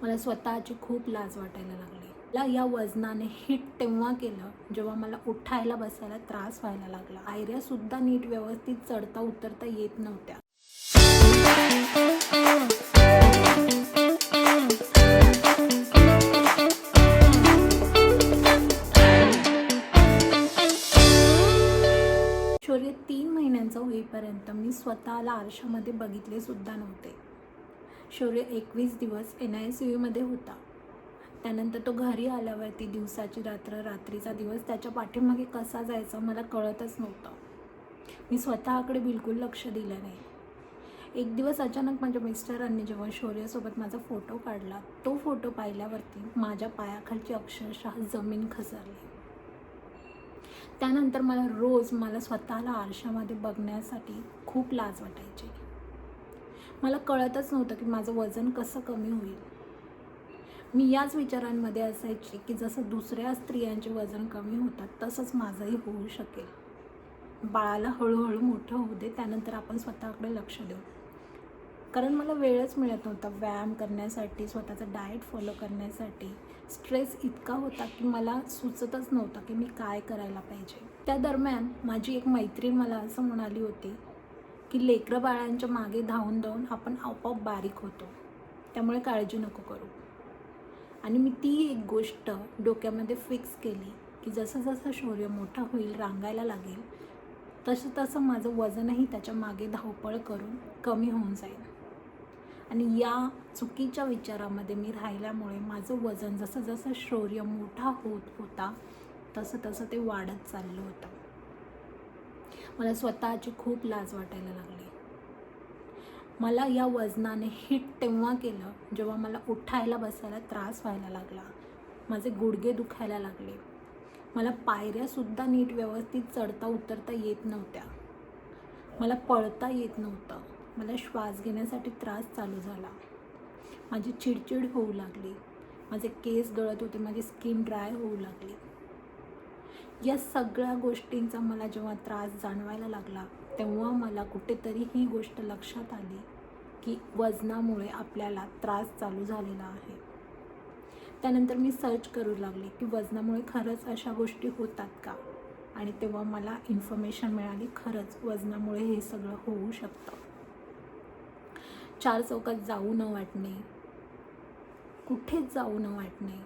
मला स्वतःची खूप लाज वाटायला लागली. मला या वजनाने हिट तेव्हा केलं जेव्हा मला उठायला बसायला त्रास व्हायला लागला. पायऱ्यासुद्धा नीट व्यवस्थित चढता उतरता येत नव्हत्या. शौर्य 3 महिन्यांचा होईपर्यंत मी स्वतःला आरशामध्ये बघितले सुद्धा नव्हते. शौर्य 21 दिवस NICUमध्ये होता. त्यानंतर तो घरी आल्यावरती दिवसाची रात्र रात्रीचा दिवस त्याच्या पाठीमागे कसा जायचा मला कळतच नव्हतं. मी स्वतःकडे बिलकुल लक्ष दिलं नाही. एक दिवस अचानक माझ्या मिस्टरांनी जेव्हा शौर्यासोबत माझा फोटो काढला, तो फोटो पाहिल्यावरती माझ्या पायाखालची अक्षरशः जमीन खचरली. त्यानंतर मला स्वतःला आरशामध्ये बघण्यासाठी खूप लाज वाटायची. मला कळतच नव्हतं की माझं वजन कसं कमी होईल. मी याच विचारांमध्ये असायची की जसं दुसऱ्या स्त्रियांचे वजन कमी होतात तसंच माझंही होऊ शकेल. बाळाला हळूहळू मोठं होऊ दे, त्यानंतर आपण स्वतःकडे लक्ष देऊ. कारण मला वेळच मिळत नव्हता व्यायाम करण्यासाठी, स्वतःचं डाएट फॉलो करण्यासाठी. स्ट्रेस इतका होता की मला सुचतच नव्हतं की मी काय करायला पाहिजे. त्या दरम्यान माझी एक मैत्रीण मला असं म्हणाली होती की लेकरं बाळांच्या मागे धावून धावून आपण आपोआप बारीक होतो, त्यामुळे काळजी नको करू. आणि मी ती एक गोष्ट डोक्यामध्ये फिक्स केली की जसं जसं शौर्य मोठा होईल, रांगायला लागेल, तसं तसं माझं वजनही त्याच्या मागे धावपळ करून कमी होऊन जाईल. आणि या चुकीच्या विचारामध्ये मी राहिल्यामुळे माझं वजन जसं जसं शौर्य मोठा होत होता तसं तसं ते वाढत चाललं होतं. मला स्वतःची खूप लाज वाटायला लागली. मला या वजनाने हिट तेव्हा केलं जेव्हा मला उठायला बसायला त्रास व्हायला लागला. माझे गुडघे दुखायला लागले. मला पायऱ्यासुद्धा नीट व्यवस्थित चढता उतरता येत नव्हत्या. मला पळता येत नव्हतं. मला श्वास घेण्यासाठी त्रास चालू झाला. माझी चिडचिड होऊ लागली. माझे केस गळत होते. माझी स्किन ड्राय होऊ लागली. या सगळ्या गोष्टींचा मला जेव्हा त्रास जाणवायला लागला तेव्हा मला कुठेतरी ही गोष्ट लक्षात आली की वजनामुळे आपल्याला त्रास चालू झालेला आहे. त्यानंतर मी सर्च करू लागले की वजनामुळे खरंच अशा गोष्टी होतात का. आणि तेव्हा मला इन्फॉर्मेशन मिळाली, खरंच वजनामुळे हे सगळं होऊ शकतं. चार चौकात जाऊ न वाटणे, कुठेच जाऊ न वाटणे,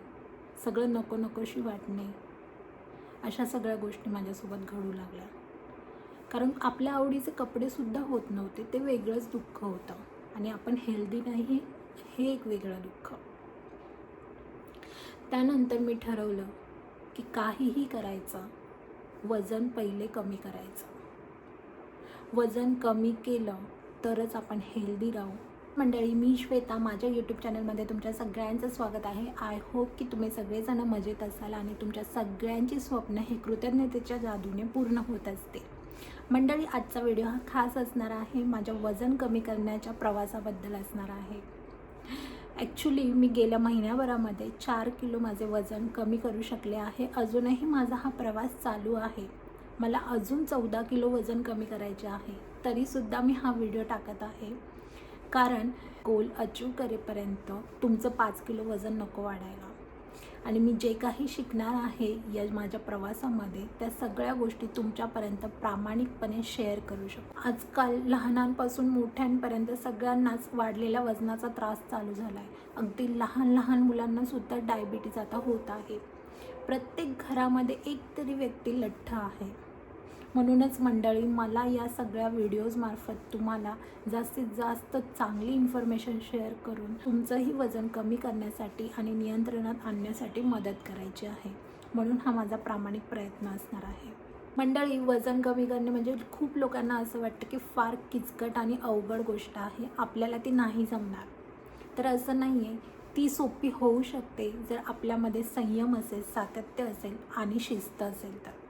सगळं नको नकोशी वाटणे, अशा सगळ्या गोष्टी माझ्यासोबत घडू लागल्या. कारण आपल्या आवडीचे कपडेसुद्धा होत नव्हते, ते वेगळंच दुःख होतं. आणि आपण हेल्दी नाही हे एक वेगळं दुःख. त्यानंतर मी ठरवलं की काहीही करायचं, वजन पहिले कमी करायचं. वजन कमी केलं तरच आपण हेल्दी राहू. मंडळी, मी श्वेता, माझ्या यूट्यूब चॅनलमध्ये तुमच्या सगळ्यांचं स्वागत आहे. आय होप की तुम्ही सगळेजण मजेत असाल आणि तुमच्या सगळ्यांची स्वप्न हे कृतज्ञतेच्या जादूने पूर्ण होत असते. मंडळी, आजचा व्हिडिओ हा खास असणार आहे. माझ्या वजन कमी करण्याच्या प्रवासाबद्दल असणार आहे. ॲक्च्युली मी गेल्या महिन्याभरामध्ये 4 किलो माझे वजन कमी करू शकले आहे. अजूनही माझा हा प्रवास चालू आहे. मला अजून 14 किलो वजन कमी करायचे आहे. तरीसुद्धा मी हा व्हिडिओ टाकत आहे, कारण गोल अचीव करेपर्यंत तुमचं 5 किलो वजन नको वाढायला. आणि मी जे काही शिकणार आहे या माझ्या प्रवासामध्ये, त्या सगळ्या गोष्टी तुमच्यापर्यंत प्रामाणिकपणे शेअर करू शकतो. आजकाल लहानांपासून मोठ्यांपर्यंत सगळ्यांनाच वाढलेल्या वजनाचा त्रास चालू झाला आहे. अगदी लहान लहान मुलांनासुद्धा डायबिटीज आता होत आहे. प्रत्येक घरामध्ये एक तरी व्यक्ती लठ्ठ आहे. म्हणूनच मंडळी, मला या सगळ्या व्हिडिओजमार्फत तुम्हाला जास्तीत जास्त चांगली इन्फॉर्मेशन शेअर करून तुमचंही वजन कमी करण्यासाठी आणि नियंत्रणात आणण्यासाठी मदत करायची आहे. म्हणून हा माझा प्रामाणिक प्रयत्न असणार आहे. मंडळी, वजन कमी करणे म्हणजे खूप लोकांना असं वाटतं की फार किचकट आणि अवघड गोष्ट आहे, आपल्याला ती नाही जमणार. तर असं नाही आहे. ती सोपी होऊ शकते जर आपल्यामध्ये संयम असेल, सातत्य असेल आणि शिस्त असेल तर.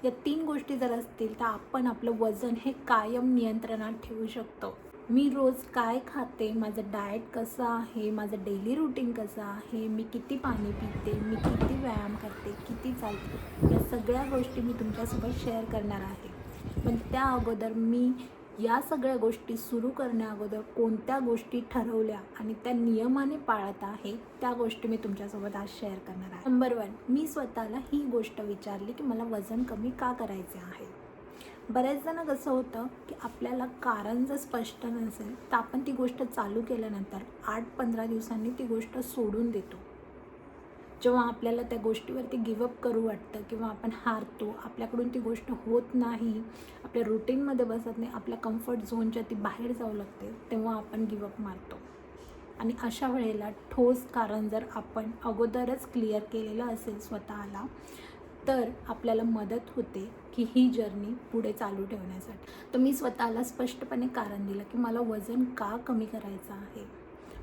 या 3 गोष्टी जर असतील तर आपण आपलं वजन हे कायम नियंत्रणात ठेवू शकतो. मी रोज काय खाते, माझं डाएट कसं आहे, माझं डेली रूटीन कसं आहे, मी किती पाणी पिते, मी किती व्यायाम करते, किती चालते, या सगळ्या गोष्टी मी तुमच्यासोबत शेअर करणार आहे. पण त्या अगोदर मी या सगळ्या गोष्टी सुरू करण्याअगोदर कोणत्या गोष्टी ठरवल्या आणि त्या नियमाने पाळत आहे त्या गोष्टी मी तुमच्यासोबत आज शेअर करणार आहे. नंबर 1, मी स्वतःला ही गोष्ट विचारली की मला वजन कमी का करायचे आहे. बऱ्याच जण कसं होतं की आपल्याला कारण जर स्पष्ट नसेल तर आपण ती गोष्ट चालू केल्यानंतर 8-15 दिवसांनी ती गोष्ट सोडून देतो. जेव्हा आपल्याला त्या गोष्टीवरती गिवअप करू वाटतं किंवा आपण हारतो, आपल्याकडून ती गोष्ट होत नाही, आपल्या रुटीनमध्ये बसत नाही, आपल्या कम्फर्ट झोनच्या ती बाहेर जाऊ लागते, तेव्हा आपण गिवअप मारतो. आणि अशा वेळेला ठोस कारण जर आपण अगोदरच क्लिअर केलेलं असेल स्वतःला तर आपल्याला मदत होते की ही जर्नी पुढे चालू ठेवण्यासाठी. तर मी स्वतःला स्पष्टपणे कारण दिलं की मला वजन का कमी करायचं आहे,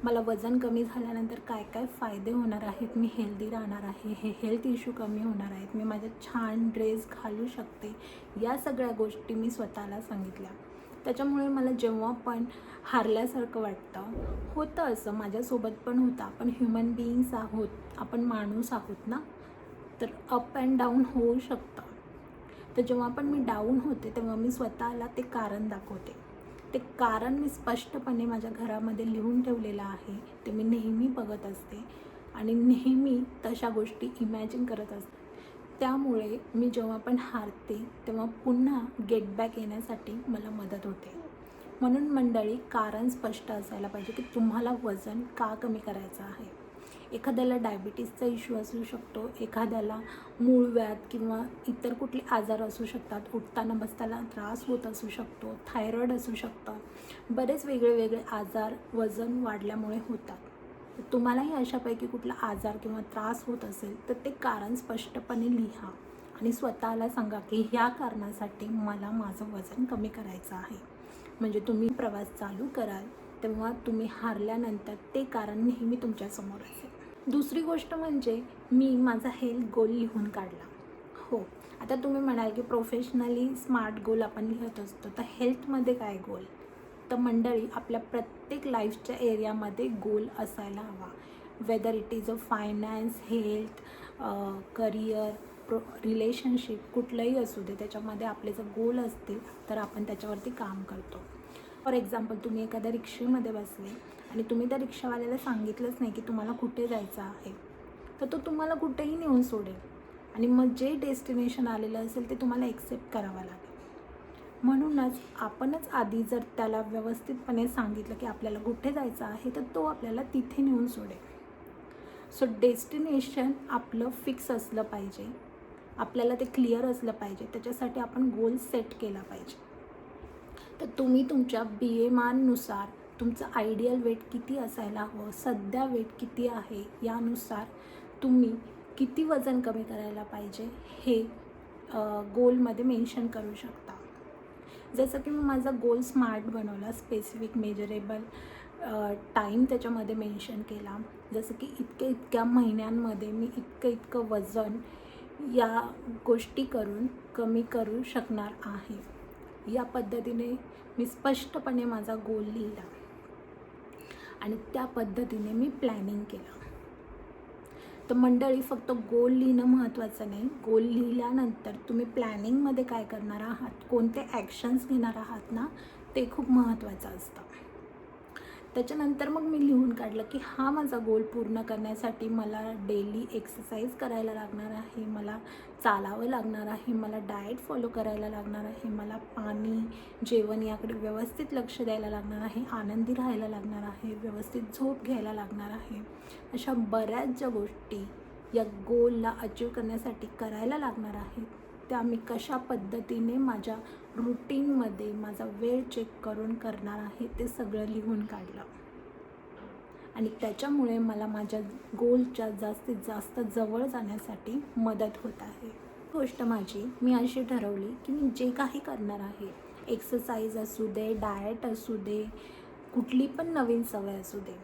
मला वजन कमी झाल्यानंतर काय काय फायदे होणार आहेत, मी हेल्दी राहणार आहे, हे हेल्थ इश्यू कमी होणार आहेत, मी माझे छान ड्रेस घालू शकते, या सगळ्या गोष्टी मी स्वतःला सांगितल्या. त्याच्यामुळे मला जेव्हा पण हारल्यासारखं वाटतं, होतं असं माझ्यासोबत पण होतं, आपण ह्युमन बिईंग्स आहोत, आपण माणूस आहोत ना, तर अप अँड डाऊन होऊ शकतं. तर जेव्हा पण मी डाऊन होते तेव्हा मी स्वतःला ते कारण दाखवते. ते कारण मी स्पष्टपणे माझ्या घरामध्ये लिहून ठेवलेलं आहे, ते मी नेहमी बघत असते आणि नेहमी तशा गोष्टी इमॅजिन करत असते. त्यामुळे मी जेव्हा पण हारते तेव्हा पुन्हा गेट बॅक येण्यासाठी मला मदत होते. म्हणून मंडळी, कारण स्पष्ट असायला पाहिजे की तुम्हाला वजन का कमी करायचं आहे. एखाद्याला डायबिटीसचा इश्यू असू शकतो, एखाद्याला मूळव्याध किंवा इतर कुठले आजार असू शकतात, उठताना बसताना त्रास होत असू शकतो, थायरॉईड असू शकतं, बरेच वेगळे आजार वजन वाढल्यामुळे होतात. तुम्हालाही अशापैकी कुठला आजार किंवा त्रास होत असेल तर ते कारण स्पष्टपणे लिहा आणि स्वतःला सांगा की ह्या कारणासाठी मला माझं वजन कमी करायचं आहे. म्हणजे तुम्ही प्रवास चालू कराल तेव्हा तुम्ही हारल्यानंतर ते कारण नेहमी तुमच्यासमोर असेल. दुसरी गोष्ट म्हणजे मी माझा हेल्थ गोल लिहून काढला. हो, आता तुम्ही म्हणाल की प्रोफेशनली स्मार्ट गोल आपण लिहत असतो, तर हेल्थमध्ये काय गोल? तर मंडळी, आपल्या प्रत्येक लाईफच्या एरियामध्ये गोल असायला हवा. Whether it is a finance, health, career, relationship, कुठलंही असू दे, त्याच्यामध्ये आपले जर गोल असतील तर आपण त्याच्यावरती काम करतो. फॉर एक्झाम्पल, तुम्ही एखाद्या रिक्षेमध्ये बसले आणि तुम्ही त्या रिक्षावाल्याला सांगितलंच नाही की तुम्हाला कुठे जायचं आहे, तर तो तुम्हाला कुठेही नेऊन सोडेल आणि मग जे डेस्टिनेशन आलेलं असेल ते तुम्हाला एक्सेप्ट करावं लागेल. म्हणूनच आपणच आधी जर त्याला व्यवस्थितपणे सांगितलं की आपल्याला कुठे जायचं आहे तर तो आपल्याला तिथे नेऊन सोडेल. सो डेस्टिनेशन आपलं फिक्स असलं पाहिजे, आपल्याला ते क्लिअर असलं पाहिजे, त्याच्यासाठी आपण गोल सेट केला पाहिजे. तर तुम्ही तुमच्या BMI तुमचं आयडियल वेट किती असायला हवं, सध्या वेट किती आहे, यानुसार तुम्ही किती वजन कमी करायला पाहिजे हे गोलमध्ये मेन्शन करू शकता. जसं की मी माझा गोल स्मार्ट बनवला, स्पेसिफिक मेजरेबल टाईम त्याच्यामध्ये मेन्शन केला. जसं की इतक्या महिन्यांमध्ये मी इतकं वजन या गोष्टी करून कमी करू शकणार आहे. या पद्धतीने मी स्पष्टपणे माझा गोल लिहिला आणि त्या पद्धतीने मी प्लॅनिंग केलं. तर मंडळी, फक्त गोल लिहिणं महत्त्वाचं नाही, गोल लिहिल्यानंतर तुम्ही प्लॅनिंगमध्ये काय करणार आहात, कोणते ॲक्शन्स घेणार आहात ना, ते खूप महत्त्वाचं असतं. त्याच्यानंतर मग मी लिहून काढलं की हा माझा गोल पूर्ण करण्यासाठी मला डेली एक्सरसाइज करायला लागणार आहे, मला चालावं लागणार आहे, मला डाएट फॉलो करायला लागणार आहे, मला पाणी, जेवण याकडे व्यवस्थित लक्ष द्यायला लागणार आहे, आनंदी राहायला लागणार आहे, व्यवस्थित झोप घ्यायला लागणार आहे. अशा बऱ्याच ज्या गोष्टी या गोलला अचीव करण्यासाठी करायला लागणार आहेत त्या मी कशा पद्धतीने माझ्या रुटीनमध्ये माझा वेळ चेक करून करणार आहे ते सगळं लिहून काढलं आणि त्याच्यामुळे मला माझ्या गोलच्या जास्तीत जास्त जवळ जाण्यासाठी मदत होत आहे. गोष्ट माझी मी अशी ठरवली की मी जे काही करणार आहे, एक्सरसाइज असू दे, डाएट असू दे, कुठली पण नवीन सवय असू दे,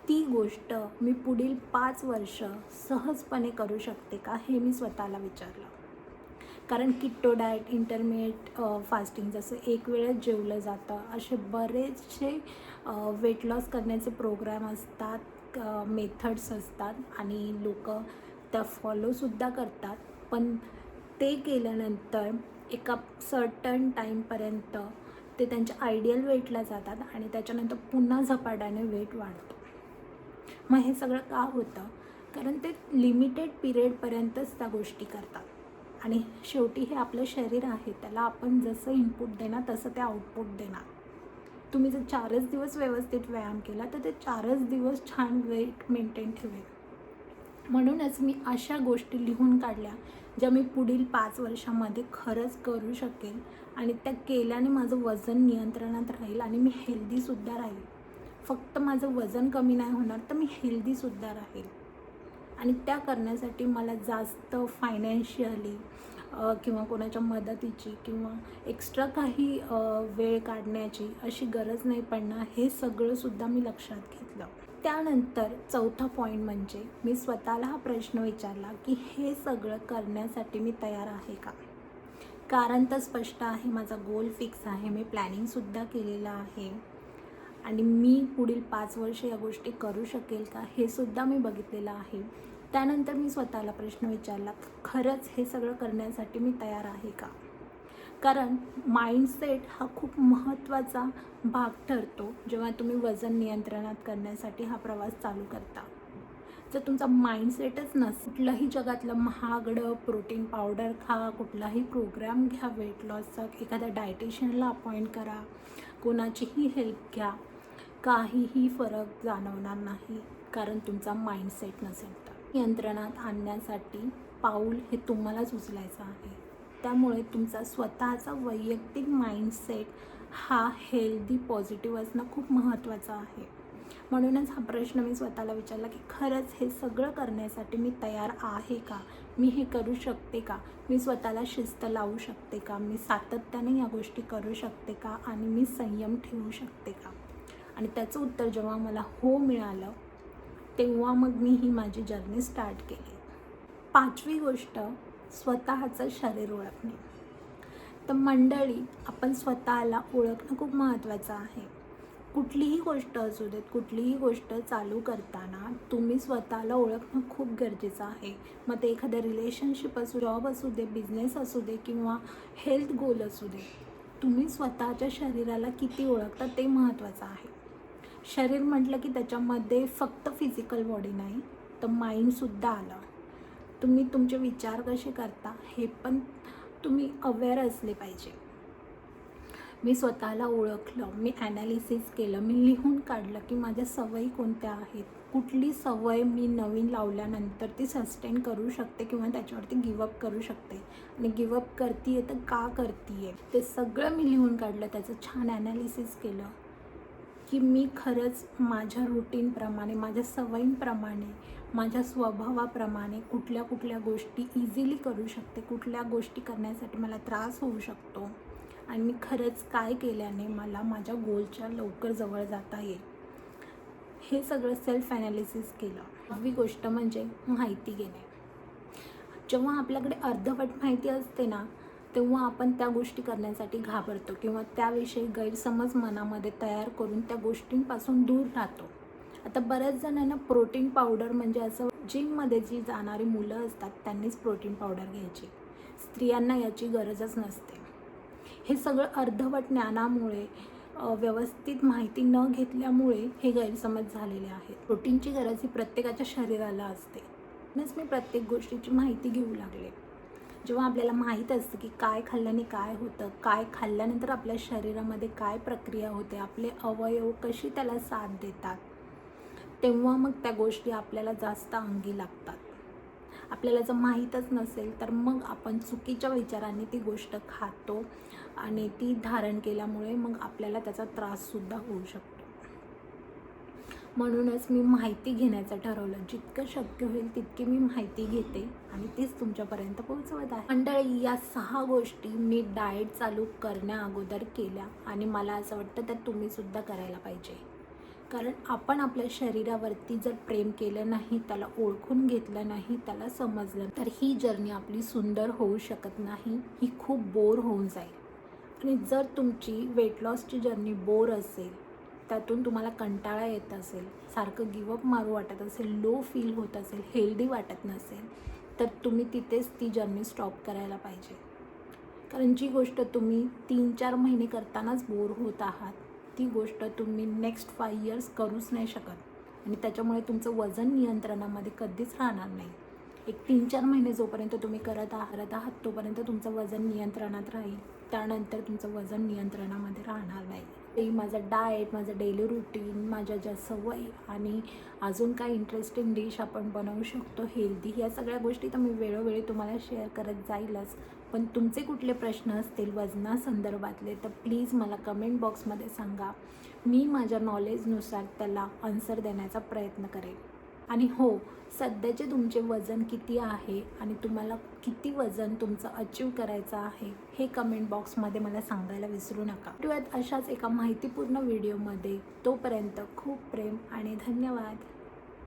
ती गोष्ट मी पुढील 5 वर्ष सहजपणे करू शकते का हे मी स्वतःला विचारलं. कारण किटो डाएट, इंटरमिडिएट फास्टिंग, जसं एक वेळच जेवलं जातं, असे बरेचसे वेट लॉस करण्याचे प्रोग्राम असतात, मेथड्स असतात आणि लोक त्या फॉलोसुद्धा करतात. पण ते केल्यानंतर एका सर्टन टाईमपर्यंत ते त्यांच्या आयडियल वेटला जातात आणि त्याच्यानंतर पुन्हा झपाट्याने वेट वाढतो. मग हे सगळं का होतं? कारण ते लिमिटेड पिरियडपर्यंतच त्या गोष्टी करतात आणि शेवटी हे आपलं शरीर आहे, त्याला आपण जसं इनपुट देणार तसं ते आउटपुट देणार. तुम्ही जर 4च दिवस व्यवस्थित व्यायाम केला तर ते 4च दिवस छान वेट मेंटेन ठेवेल. म्हणूनच मी अशा गोष्टी लिहून काढल्या ज्या मी पुढील 5 वर्षामध्ये खरंच करू शकेल आणि त्या केल्याने माझं वजन नियंत्रणात राहील आणि मी हेल्दीसुद्धा राहील. फक्त माझं वजन कमी नाही होणार तर मी हेल्दीसुद्धा राहील. आणि त्या करण्यासाठी मला जास्त फायनान्शियली किंवा कोणाच्या मदतीची किंवा एक्स्ट्रा काही वेळ काढण्याची अशी गरज नाही पडणार. हे सगळंसुद्धा मी लक्षात घेतलं. त्यानंतर चौथा पॉईंट म्हणजे मी स्वतःला हा प्रश्न विचारला की हे सगळं करण्यासाठी मी तयार आहे का? कारण तर स्पष्ट आहे, माझा गोल फिक्स आहे, मी प्लॅनिंगसुद्धा केलेलं आहे आणि मी पुढील 5 वर्ष या गोष्टी करू शकेल का हे सुद्धा मी बघितलेलं आहे. त्यानंतर मी स्वतःला प्रश्न विचारला, खरंच हे सगळं करण्यासाठी मी तयार आहे का? कारण माइंडसेट हा खूप महत्त्वाचा भाग ठरतो जेव्हा तुम्ही वजन नियंत्रणात करण्यासाठी हा प्रवास चालू करता. जर तुमचा माइंडसेटच नसेल, कुठलंही जगातलं महागडं प्रोटीन पावडर खा, कुठलाही प्रोग्राम घ्या वेट लॉसचा, एखाद्या डायटिशियनला अपॉइंट करा, कोणाचीही हेल्प घ्या, काहीही फरक जाणवणार नाही. कारण तुमचा माइंडसेट नसेल तर नियंत्रणात आणण्यासाठी पाऊल हे तुम्हालाच उचलायचं आहे. त्यामुळे तुमचा स्वतःचा वैयक्तिक माइंडसेट हा हेल्दी पॉझिटिव्ह असणं खूप महत्त्वाचं आहे. म्हणूनच हा प्रश्न मी स्वतःला विचारला की खरंच हे सगळं करण्यासाठी मी तयार आहे का? मी हे करू शकते का? मी स्वतःला शिस्त लावू शकते का? मी सातत्याने या गोष्टी करू शकते का? आणि मी संयम ठेवू शकते का? आणि त्याचं उत्तर जेव्हा मला हो मिळालं तेव्हा मग मी ही माझी जर्नी स्टार्ट केली. 5वी गोष्ट, स्वतःचं शरीर ओळखणे. तर मंडळी, आपण स्वतःला ओळखणं खूप महत्त्वाचं आहे. कुठलीही गोष्ट असू देत, कुठलीही गोष्ट चालू करताना तुम्ही स्वतःला ओळखणं खूप गरजेचं आहे. मग ते एखादं रिलेशनशिप असू, जॉब असू दे, बिझनेस असू दे किंवा हेल्थ गोल असू दे, तुम्ही स्वतःच्या शरीराला किती ओळखता ते महत्त्वाचं आहे. शरीर म्हटलं की त्याच्यामध्ये फक्त फिजिकल बॉडी नाही तर माइंडसुद्धा आलं. तुम्ही तुमचे विचार कसे करता हे पण तुम्ही अवेअर असले पाहिजे. मी स्वतःला ओळखलं, मी ॲनालिसिस केलं, मी लिहून काढलं की माझ्या सवयी कोणत्या आहेत, कुठली सवय मी नवीन लावल्यानंतर ती सस्टेन करू शकते किंवा त्याच्यावरती गिवअप करू शकते आणि गिवअप करते आहे तर का करते आहे ते सगळं मी लिहून काढलं. त्याचं छान ॲनालिसिस केलं की मी खरंच माझ्या रूटीनप्रमाणे, माझ्या सवयींप्रमाणे, माझ्या स्वभावाप्रमाणे कुठल्या कुठल्या गोष्टी इझिली करू शकते, कुठल्या गोष्टी करण्यासाठी मला त्रास होऊ शकतो आणि मी खरंच काय केल्याने मला माझ्या गोलच्या लवकर जवळ जाता येईल, हे सगळं सेल्फ ॲनालिसिस केलं. 6वी गोष्ट म्हणजे माहिती घेणे. जेव्हा आपल्याकडे अर्धवट माहिती असते ना तेव्हा आपण त्या गोष्टी करण्यासाठी घाबरतो किंवा त्याविषयी गैरसमज मनामध्ये तयार करून त्या गोष्टींपासून दूर राहतो. आता बऱ्याच जणांना प्रोटीन पावडर म्हणजे असं, जिममध्ये जी जाणारी मुलं असतात त्यांनीच प्रोटीन पावडर घ्यायची, स्त्रियांना याची गरजच नसते. हे सगळं अर्धवट ज्ञानामुळे, व्यवस्थित माहिती न घेतल्यामुळे हे गैरसमज झालेले आहेत. प्रोटीनची गरज ही प्रत्येकाच्या शरीराला असते. म्हणूनच मी प्रत्येक गोष्टीची माहिती घेऊ लागले. जेव्हा आपल्याला माहीत असतं की काय खाल्ल्याने काय होतं, काय खाल्ल्यानंतर आपल्या शरीरामध्ये काय प्रक्रिया होते, आपले अवयव कशी त्याला साथ देतात, तेव्हा मग त्या गोष्टी आपल्याला जास्त अंगी लागतात. आपल्याला जर माहीतच नसेल तर मग आपण चुकीच्या विचारांनी ती गोष्ट खातो आणि ती धारण केल्यामुळे मग आपल्याला त्याचा त्राससुद्धा होऊ शकतो. म्हणूनच मी माहिती घेण्याचं ठरवलं. जितकं शक्य होईल तितकी मी माहिती घेते आणि तीच तुमच्यापर्यंत पोहोचवत आहे. मंडळी, या 6 गोष्टी मी डाएट चालू करण्याअगोदर केल्या आणि मला असं वाटतं त्या तुम्हीसुद्धा करायला पाहिजे. कारण आपण आपल्या शरीरावरती जर प्रेम केलं नाही, त्याला ओळखून घेतलं नाही, त्याला समजलं तर ही जर्नी आपली सुंदर होऊ शकत नाही, ही खूप बोर होऊन जाईल. आणि जर तुमची वेट लॉसची जर्नी बोर असेल, त्यातून तुम्हाला कंटाळा येत असेल, सारखं गिवअप मारू वाटत असेल, लो फील होत असेल, हेल्दी वाटत नसेल, तर तुम्ही तिथेच ती जर्नी स्टॉप करायला पाहिजे. कारण जी गोष्ट तुम्ही 3-4 महिने करतानाच बोर होत आहात, ती गोष्ट तुम्ही नेक्स्ट 5 इयर्स करूच नाही शकत आणि त्याच्यामुळे तुमचं वजन नियंत्रणामध्ये कधीच राहणार नाही. एक 3-4 महिने जोपर्यंत तुम्ही करत आहात तोपर्यंत तुमचं वजन नियंत्रणात राहील. त्यानंतर तुमचं वजन नियंत्रणामध्ये राहणार नाही. ते माझं डाएट, माझं डेली रुटीन, माझ्या ज्या सवयी आणि अजून काय इंटरेस्टिंग डिश आपण बनवू शकतो हेल्दी, या सगळ्या गोष्टी तर मी वेळोवेळी तुम्हाला शेअर करत जाईलच. पण तुमचे कुठले प्रश्न असतील वजनासंदर्भातले तर प्लीज मला कमेंट बॉक्समध्ये सांगा. मी माझ्या नॉलेजनुसार त्याला आन्सर देण्याचा प्रयत्न करेन. आणि हो, सध्याचे तुमचे वजन किती आहे आणि तुम्हाला किती वजन तुमचं अचीव करायचं आहे हे कमेंट बॉक्समध्ये मला सांगायला विसरू नका. भेटूयात अशाच एका माहितीपूर्ण व्हिडिओमध्ये. तोपर्यंत खूप प्रेम आणि धन्यवाद.